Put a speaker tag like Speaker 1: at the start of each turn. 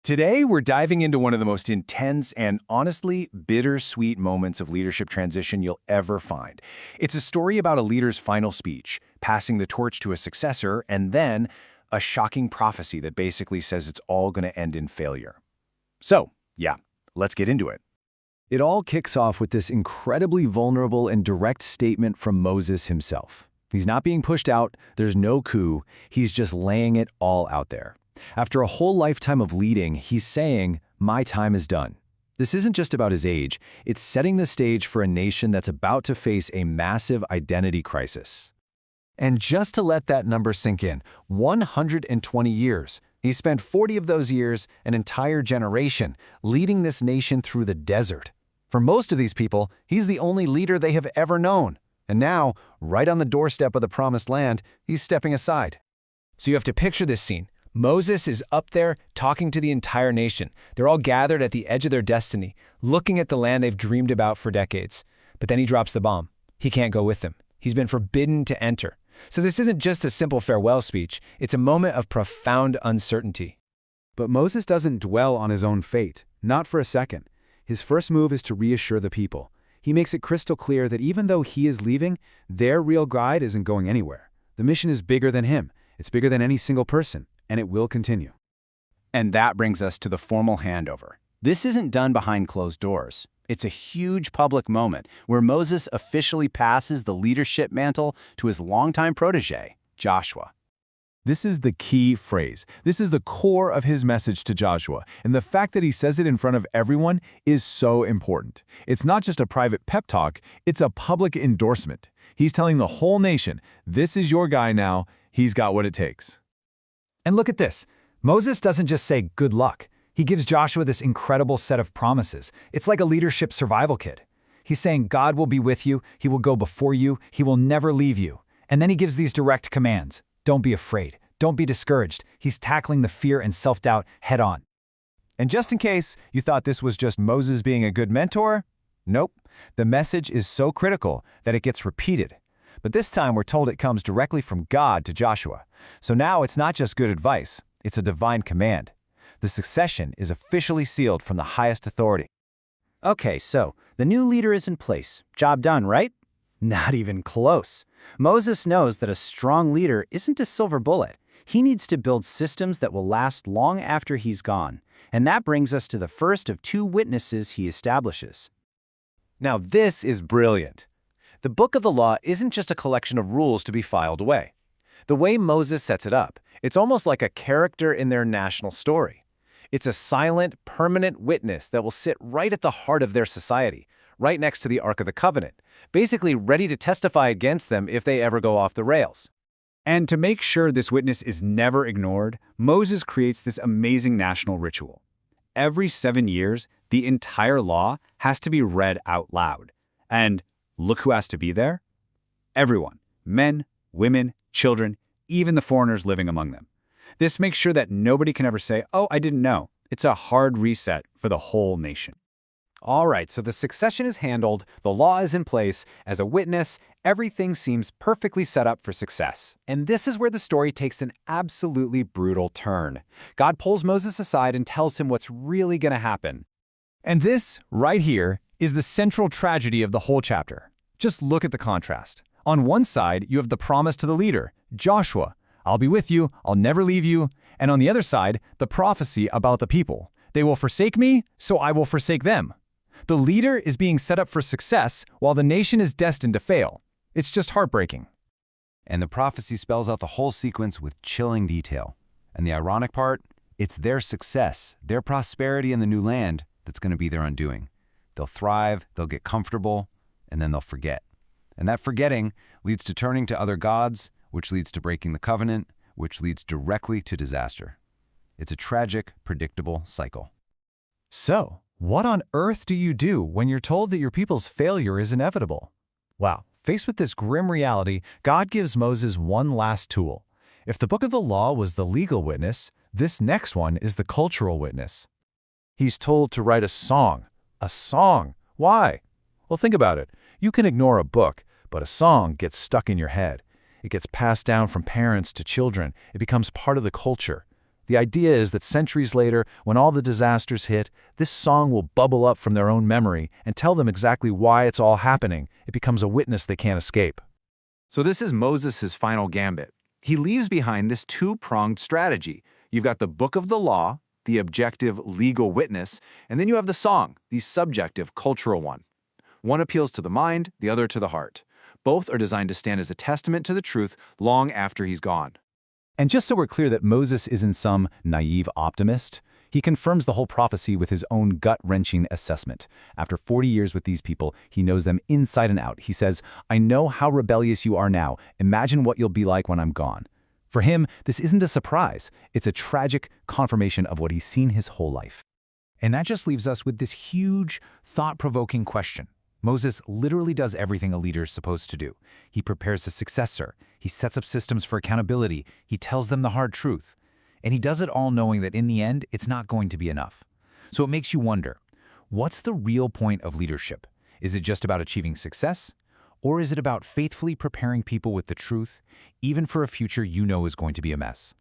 Speaker 1: Today, we're diving into one of the most intense and honestly bittersweet moments of leadership transition you'll ever find. It's a story about a leader's final speech, passing the torch to a successor, and then a shocking prophecy that basically says it's all going to end in failure. So, yeah, let's get into it. It all kicks off with this incredibly vulnerable and direct statement from Moses himself. He's not being pushed out, there's no coup, he's just laying it all out there. After a whole lifetime of leading, he's saying, "My time is done." This isn't just about his age, it's setting the stage for a nation that's about to face a massive identity crisis. And just to let that number sink in, 120 years. He spent 40 of those years, an entire generation, leading this nation through the desert. For most of these people, he's the only leader they have ever known. And now, right on the doorstep of the Promised Land, he's stepping aside. So you have to picture this scene. Moses is up there talking to the entire nation. They're all gathered at the edge of their destiny, looking at the land they've dreamed about for decades. But then he drops the bomb. He can't go with them. He's been forbidden to enter. So this isn't just a simple farewell speech. It's a moment of profound uncertainty.
Speaker 2: But Moses doesn't dwell on his own fate, not for a second. His first move is to reassure the people. He makes it crystal clear that even though he is leaving, their real guide isn't going anywhere. The mission is bigger than him. It's bigger than any single person. And it will continue.
Speaker 3: And that brings us to the formal handover. This isn't done behind closed doors. It's a huge public moment where Moses officially passes the leadership mantle to his longtime protege, Joshua.
Speaker 1: This is the key phrase. This is the core of his message to Joshua, and the fact that he says it in front of everyone is so important. It's not just a private pep talk, it's a public endorsement. He's telling the whole nation, this is your guy now, he's got what it takes.
Speaker 4: And look at this. Moses doesn't just say good luck. He gives Joshua this incredible set of promises. It's like a leadership survival kit. He's saying God will be with you, he will go before you, he will never leave you. And then he gives these direct commands. Don't be afraid. Don't be discouraged. He's tackling the fear and self-doubt head on.
Speaker 1: And just in case you thought this was just Moses being a good mentor, nope. The message is so critical that it gets repeated. But this time we're told it comes directly from God to Joshua. So now it's not just good advice, it's a divine command. The succession is officially sealed from the highest authority.
Speaker 3: Okay, so the new leader is in place. Job done, right? Not even close. Moses knows that a strong leader isn't a silver bullet. He needs to build systems that will last long after he's gone. And that brings us to the first of two witnesses he establishes.
Speaker 1: Now this is brilliant. The book of the law isn't just a collection of rules to be filed away. The way Moses sets it up, it's almost like a character in their national story. It's a silent, permanent witness that will sit right at the heart of their society, right next to the Ark of the Covenant, basically ready to testify against them if they ever go off the rails.
Speaker 2: And to make sure this witness is never ignored, Moses creates this amazing national ritual. Every 7 years, the entire law has to be read out loud. And look who has to be there? Everyone. Men, women, children, even the foreigners living among them. This makes sure that nobody can ever say, "Oh, I didn't know." It's a hard reset for the whole nation.
Speaker 4: All right, so the succession is handled, the law is in place. As a witness, everything seems perfectly set up for success. And this is where the story takes an absolutely brutal turn. God pulls Moses aside and tells him what's really going to happen.
Speaker 1: And this, right here, is the central tragedy of the whole chapter. Just look at the contrast. On one side, you have the promise to the leader, Joshua, "I'll be with you, I'll never leave you." And on the other side, the prophecy about the people. "They will forsake me, so I will forsake them." The leader is being set up for success while the nation is destined to fail. It's just heartbreaking.
Speaker 5: And the prophecy spells out the whole sequence with chilling detail. And the ironic part, it's their success, their prosperity in the new land that's going to be their undoing. They'll thrive, they'll get comfortable, and then they'll forget. And that forgetting leads to turning to other gods, which leads to breaking the covenant, which leads directly to disaster. It's a tragic, predictable cycle.
Speaker 4: So, what on earth do you do when you're told that your people's failure is inevitable? Well, faced with this grim reality, God gives Moses one last tool. If the book of the law was the legal witness, this next one is the cultural witness.
Speaker 1: He's told to write a song. A song. Why? Well, think about it. You can ignore a book, but a song gets stuck in your head. It gets passed down from parents to children. It becomes part of the culture. The idea is that centuries later, when all the disasters hit, this song will bubble up from their own memory and tell them exactly why it's all happening. It becomes a witness they can't escape.
Speaker 5: So this is Moses' final gambit. He leaves behind this two-pronged strategy. You've got the book of the law, the objective legal witness, and then you have the song, the subjective cultural one. One appeals to the mind, the other to the heart. Both are designed to stand as a testament to the truth long after he's gone.
Speaker 1: And just so we're clear that Moses isn't some naive optimist, he confirms the whole prophecy with his own gut-wrenching assessment. After 40 years with these people, he knows them inside and out. He says, "I know how rebellious you are now. Imagine what you'll be like when I'm gone." For him, this isn't a surprise. It's a tragic confirmation of what he's seen his whole life. And that just leaves us with this huge, thought-provoking question. Moses literally does everything a leader is supposed to do. He prepares a successor. He sets up systems for accountability. He tells them the hard truth. And he does it all knowing that in the end, it's not going to be enough. So it makes you wonder, what's the real point of leadership? Is it just about achieving success? Or is it about faithfully preparing people with the truth, even for a future you know is going to be a mess?